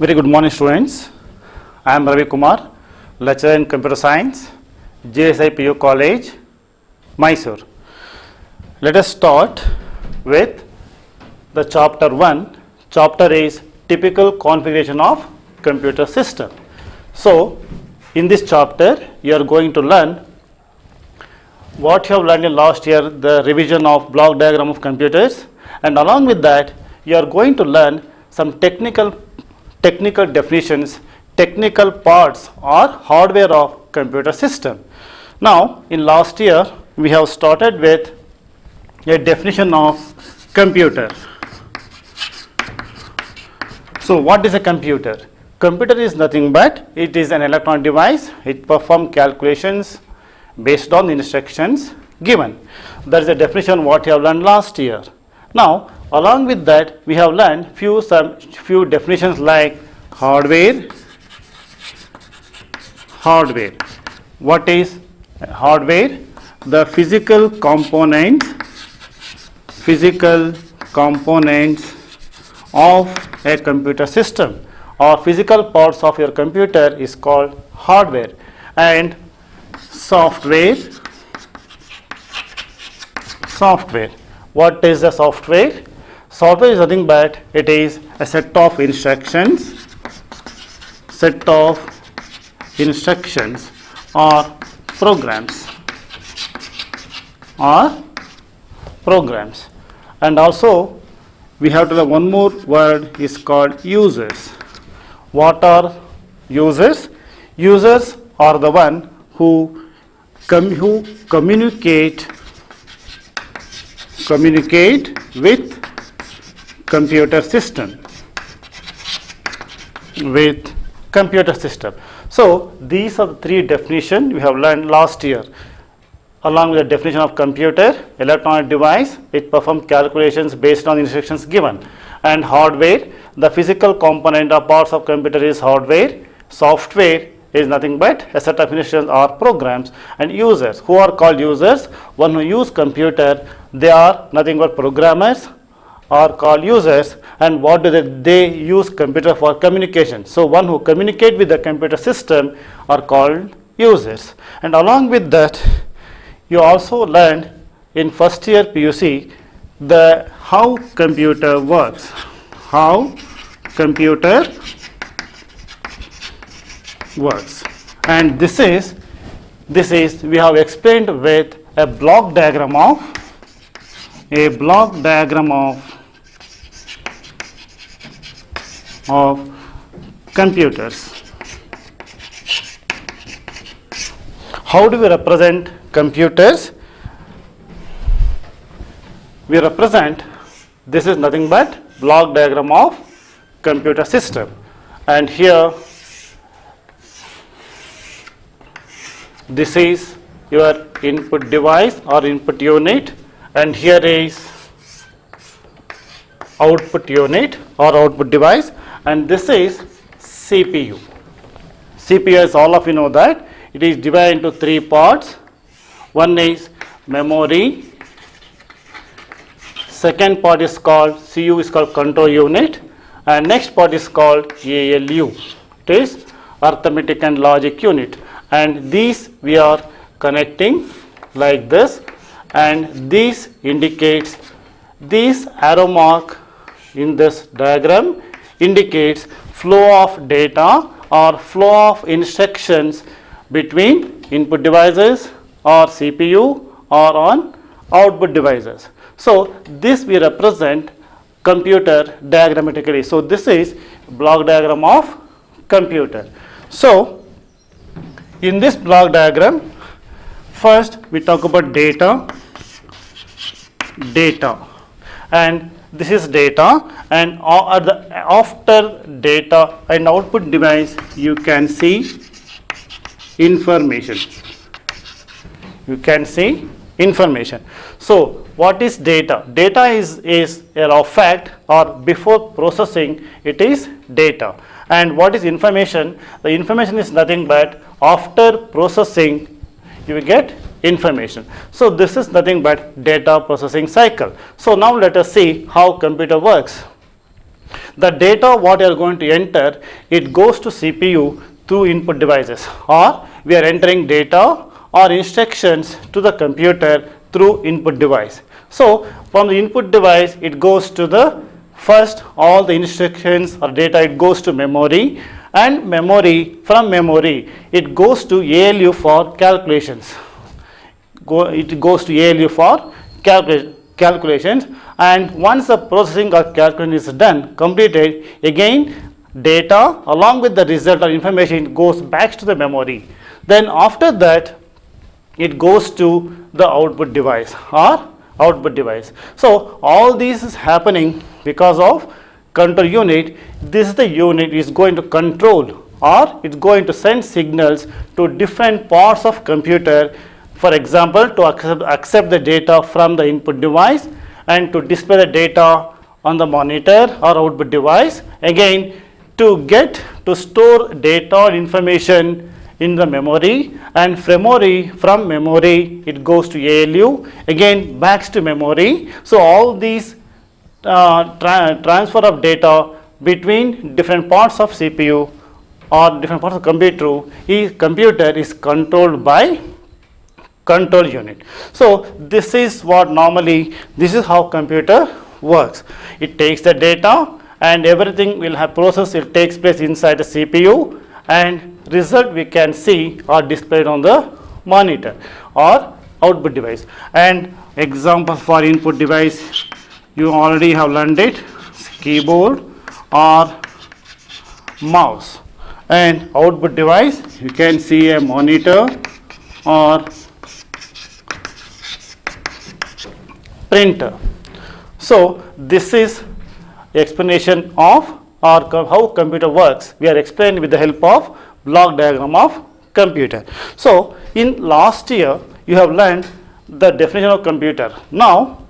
Very good morning, students. I am Ravi Kumar, lecturer in computer science, gsipuc college, Mysuru. Let us start with the chapter 1. Chapter is typical configuration of computer system. So, in this chapter, you are going to learn what you have learned in last year, the revision of block diagram of computers, and along with that, you are going to learn some technical definitions, technical parts or hardware of computer system. Now, in last year, we have started with a definition of computer. So, what is a computer? Computer is nothing but it is an electronic device. It performs calculations based on instructions given. That is a definition what you have learned last year. Now, along with that, we have learned few definitions like hardware. What is hardware? The physical components of a computer system or physical parts of your computer is called hardware. And software. What is the software? Software is nothing but it is a set of instructions or programs and also we have to learn one more word is called users. What are users? Users are the one who communicate with computer system. So these are the three definitions we have learned last year. Along with the definition of computer, electronic device, it performs calculations based on instructions given. And hardware, the physical component or parts of computer is hardware. Software is nothing but a set of instructions or programs. And users, who are called users? One who use computer, they are nothing but programmers are called users. And what do they use computer for? Communication. So one who communicate with the computer system are called users. And along with that, you also learned in first year PUC how computer works. And this is we have explained with a block diagram of computers. How do we represent computers? We represent, this is nothing but block diagram of computer system, and here this is your input device or input unit, and here is output unit or output device, and this is CPU. CPU, as all of you know that it is divided into three parts. One is memory, second part is called CU is called control unit, and next part is called ALU, it is arithmetic and logic unit, and these we are connecting like this, and this indicates, this arrow mark in this diagram indicates flow of data or flow of instructions between input devices or CPU or on output devices. So this we represent computer diagrammatically. So this is block diagram of computer. So in this block diagram, first we talk about data, and this is data, and after data and output device you can see information. So what is data? Data is a raw fact, or before processing it is data. And what is information? The information is nothing but after processing you will get information. So this is nothing but data processing cycle. So now let us see how computer works. The data what you are going to enter, it goes to CPU through input devices, or we are entering data or instructions to the computer through input device. So from the input device it goes to the first all the instructions or data, it goes to memory, and from memory it goes to ALU for calculations. It goes to ALU for calculations, and once the processing or calculation is done, completed, again data along with the result or information goes back to the memory. Then after that it goes to the output device. So all this is happening because of control unit. This is the unit is going to control, or it's going to send signals to different parts of computer. For example, to accept the data from the input device and to display the data on the monitor or output device. Again, to store data or information in the memory, and from memory it goes to ALU, again back to memory. So all these transfer of data between different parts of CPU or different parts of computer is controlled by control unit. So this is how computer works. It takes the data and everything will have process, it takes place inside the CPU, and result we can see are displayed on the monitor or output device. And example for input device, you already have learned it, keyboard or mouse. And output device, you can see a monitor or printer. So this is explanation of how computer works. We are explained with the help of block diagram of computer. So in last year you have learned the definition of computer. Now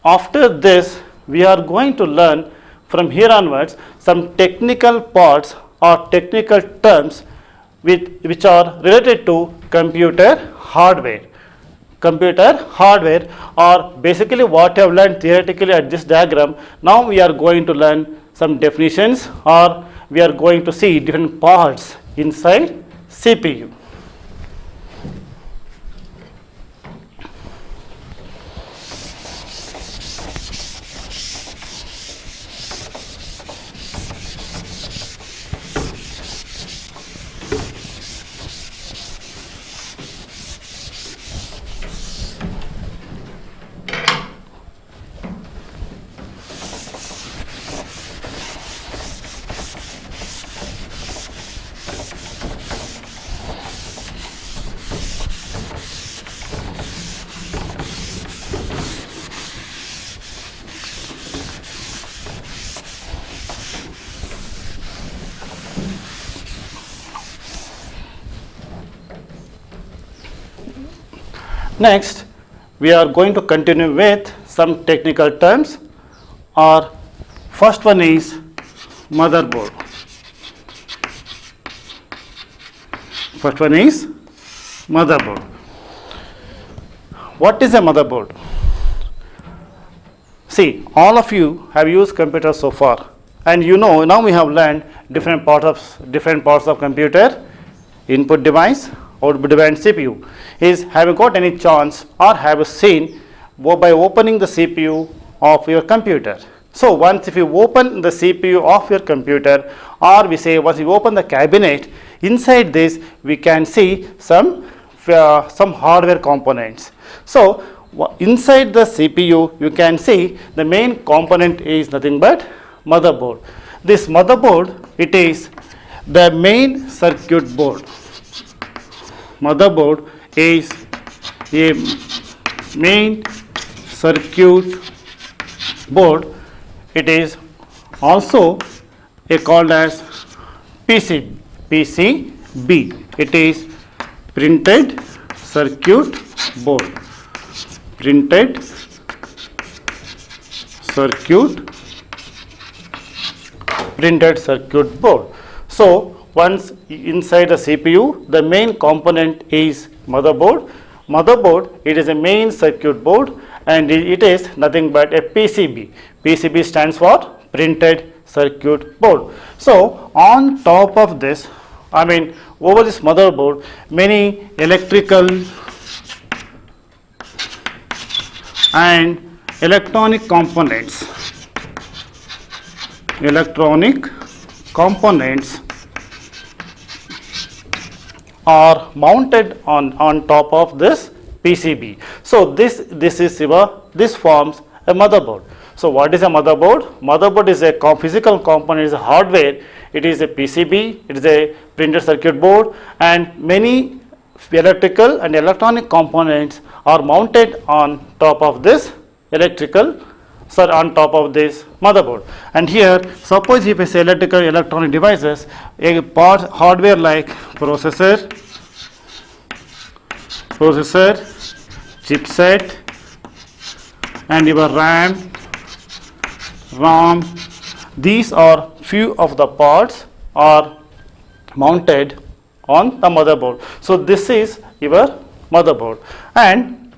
after this we are going to learn from here onwards some technical parts or technical terms which are related to computer hardware. Or basically what you have learned theoretically at this diagram, now we are going to learn some definitions, or we are going to see different parts inside CPU. Next, we are going to continue with some technical terms. Our first one is motherboard. What is a motherboard? See, all of you have used computers so far, and now we have learned different parts of computer: input device, output device, and CPU. Have you got any chance or have you seen by opening the CPU of your computer? So once if you open the CPU of your computer, or we say once you open the cabinet, inside this we can see some hardware components. So inside the CPU you can see the main component is nothing but motherboard. This motherboard, it is the main circuit board. Motherboard is a main circuit board. It is also called as PCB. It is printed circuit board. Printed circuit board. So once inside the CPU, the main component is motherboard. It is a main circuit board, and it is nothing but a PCB. PCB stands for printed circuit board. So on top of this, I mean over this motherboard, many electrical and electronic components are mounted on top of this PCB. So this forms a motherboard. So what is a motherboard? Motherboard is a physical component, is a hardware. It is a PCB, it is a printed circuit board, and many electrical and electronic components are mounted on top of this on top of this motherboard. And here, suppose if I say electrical electronic devices, a part hardware like processor, chipset, and your RAM, these are few of the parts are mounted on the motherboard. So this is your motherboard, and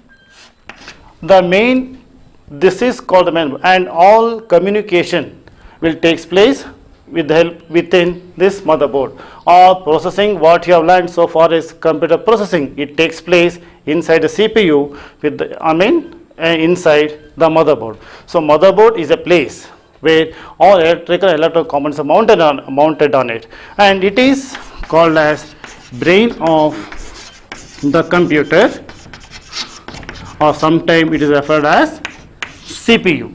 this is called the main, and all communication will take place within this motherboard. All processing what you have learned so far is computer processing. It takes place inside the CPU inside the motherboard. So motherboard is a place where all electrical and electronic components are mounted on it, and it is called as brain of the computer, or sometimes it is referred as CPU.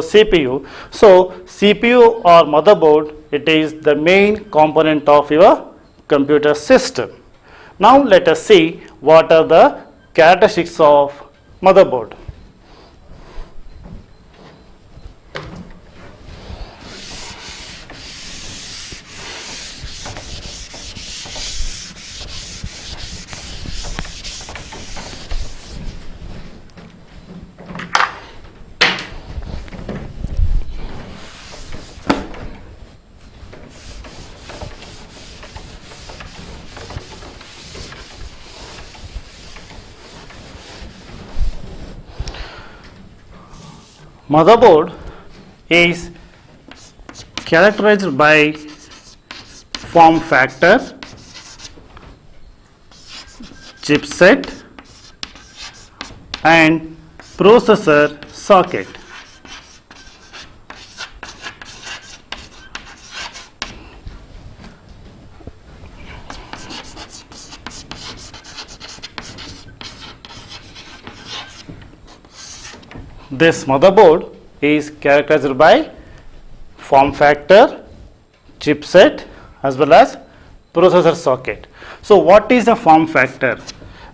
CPU. So CPU or motherboard, it is the main component of your computer system. Now let us see what are the characteristics of motherboard. Motherboard is characterized by form factor, chipset, and processor socket. This motherboard is characterized by form factor, chipset, as well as processor socket. So what is a form factor?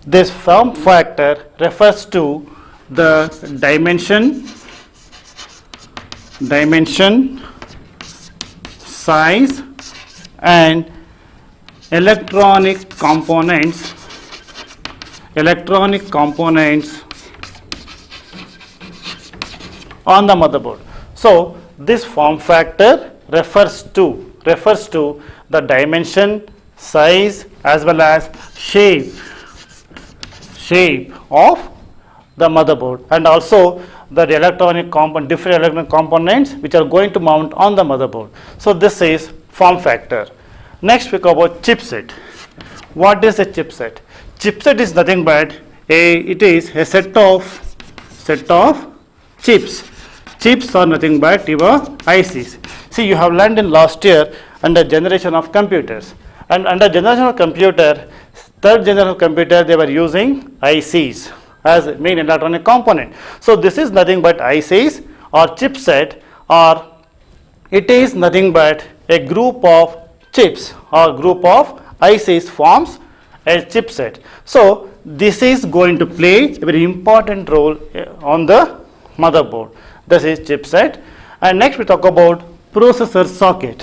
This form factor refers to the dimension, size, and electronic components on the motherboard. So this form factor refers to the dimension, size, as well as shape of the motherboard, and also the different electronic components which are going to mount on the motherboard. So this is form factor. Next we talk about chipset. What is a chipset? Chipset is nothing but it is a set of chips. Chips are nothing but your ICs. See, you have learned in last year under generation of computers, and under generation of computer, third generation of computer, they were using ICs as main electronic component. So this is nothing but ICs or chipset, or it is nothing but a group of chips or group of ICs forms a chipset. So this is going to play a very important role on the motherboard. This is chipset. And next we talk about processor socket.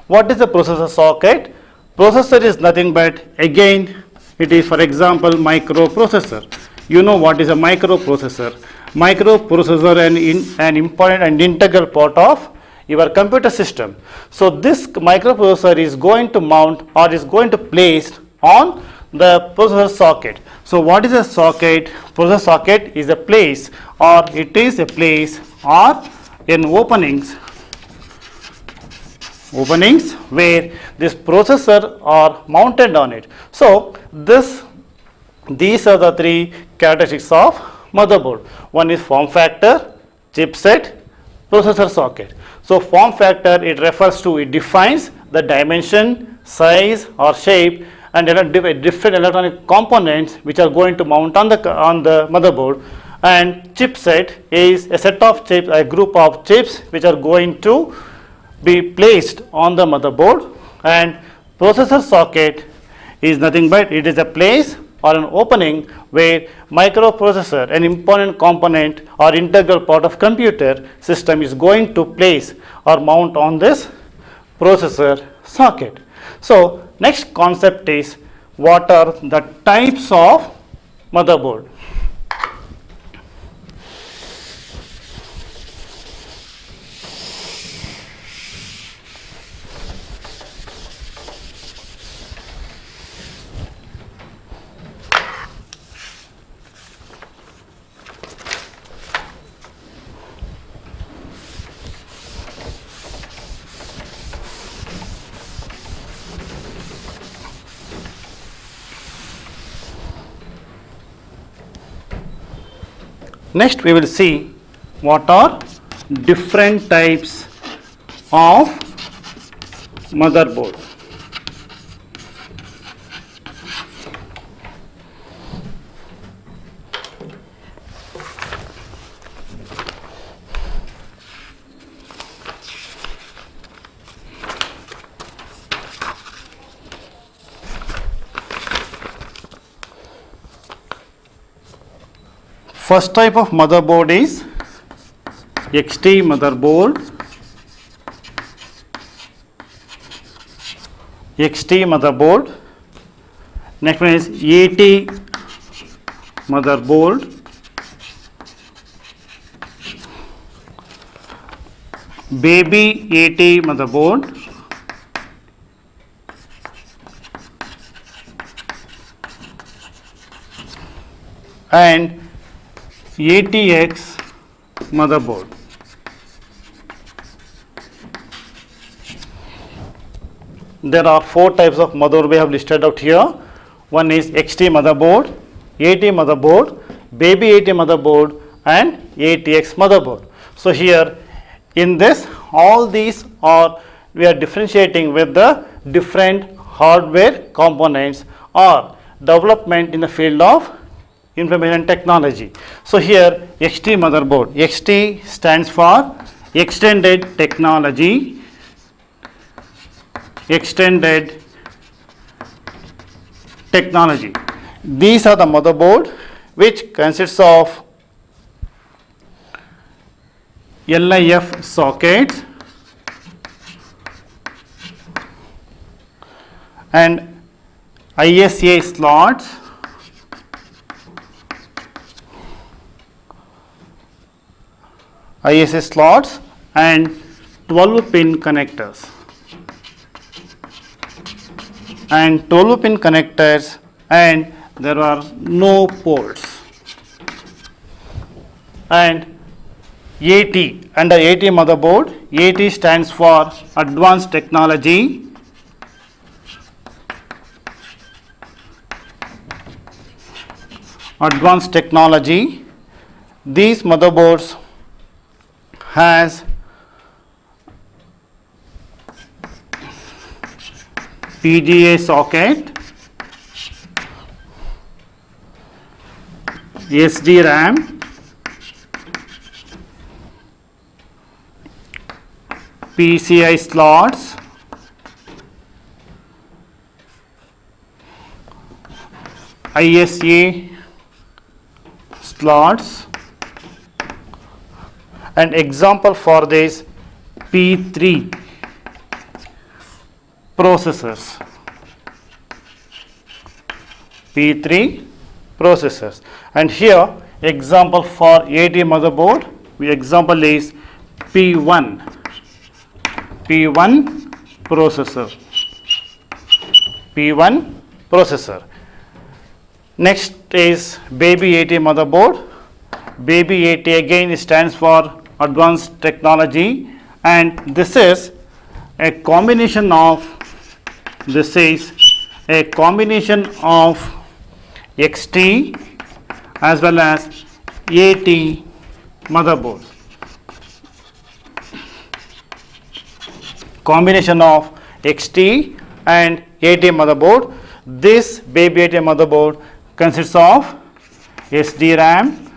What is the processor socket? Processor is nothing but, again, it is, for example, microprocessor. You know what is a microprocessor? Microprocessor an important and integral part of your computer system. So this microprocessor is going to mount or is going to place on the processor socket. So what is a socket? Processor socket is a place, or it is a place or in openings where this processor are mounted on it. So these are the three characteristics of motherboard. One is form factor, chipset, processor socket. So form factor, it refers to, it defines the dimension, size or shape and different electronic components which are going to mount on the motherboard. And chipset is a set of chips, a group of chips which are going to be placed on the motherboard. And processor socket is nothing but it is a place or an opening where microprocessor, an important component or integral part of computer system, is going to place or mount on this processor socket. So next concept is, what are the types of motherboard? Next we will see what are different types of motherboard. First type of motherboard is XT motherboard. Next one is AT motherboard. Baby AT motherboard. And ATX motherboard. There are four types of motherboard we have listed out here. One is XT motherboard, AT motherboard, baby AT motherboard and ATX motherboard. So here in this, all these are, we are differentiating with the different hardware components or development in the field of information technology. So here XT motherboard, XT stands for extended technology, extended technology. These are the motherboard which consists of LIF sockets and ISA slots and 12-pin connectors. And there are no ports. And AT, under AT motherboard, AT stands for advanced technology. These motherboards has PGA socket, SD RAM, PCI slots, ISA slots, and example for this P3 processors. And here example for AT motherboard, the example is P1 processor. Next is baby AT motherboard. Baby AT again stands for advanced technology, and this is a combination of XT as well as AT motherboard. Combination of XT and AT motherboard. This baby AT motherboard consists of SDRAM,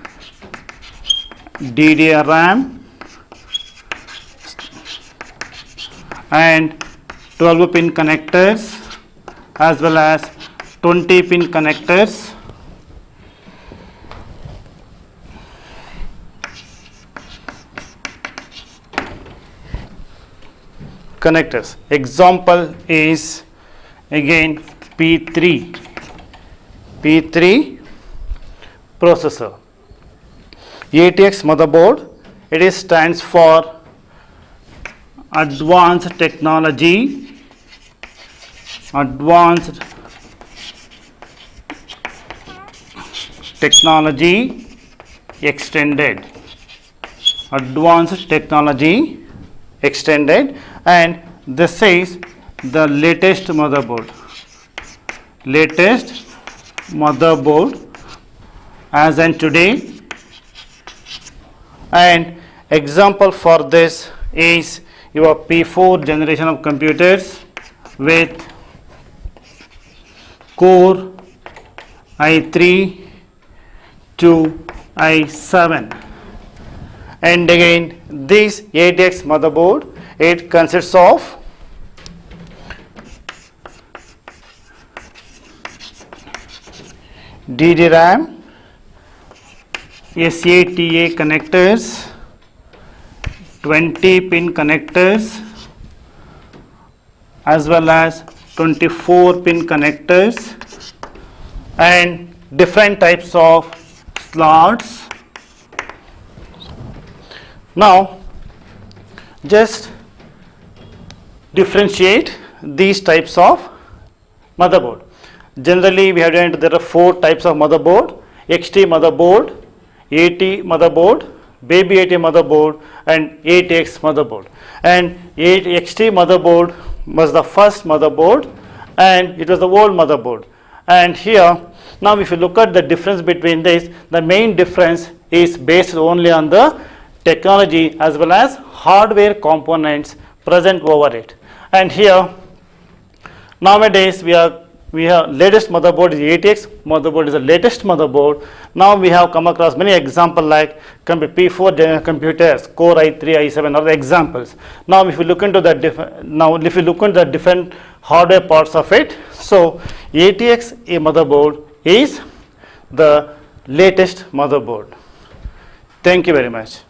DDRAM and 12 pin connectors as well as 20 pin connectors. Example is again P3 processor. ATX motherboard, it stands for advanced technology extended, and this is the latest motherboard as in today. And example for this is your P4 generation of computers with Core i3 to i7. And again this ATX motherboard, it consists of DDRAM, SATA connectors, 20 pin connectors as well as 24 pin connectors and different types of slots. Now just differentiate these types of motherboard. Generally we have done there are 4 types of motherboard: XT motherboard, AT motherboard, baby AT motherboard and ATX motherboard. And XT motherboard was the first motherboard and it was the old motherboard. And here now if you look at the difference between this, the main difference is based only on the technology as well as hardware components present over it. And here nowadays we have latest motherboard is ATX motherboard is the latest motherboard. Now we have come across many examples like P4 computers, Core i3, i7 are the examples. Now if you look into the different hardware parts of it, so ATX motherboard is the latest motherboard. Thank you very much.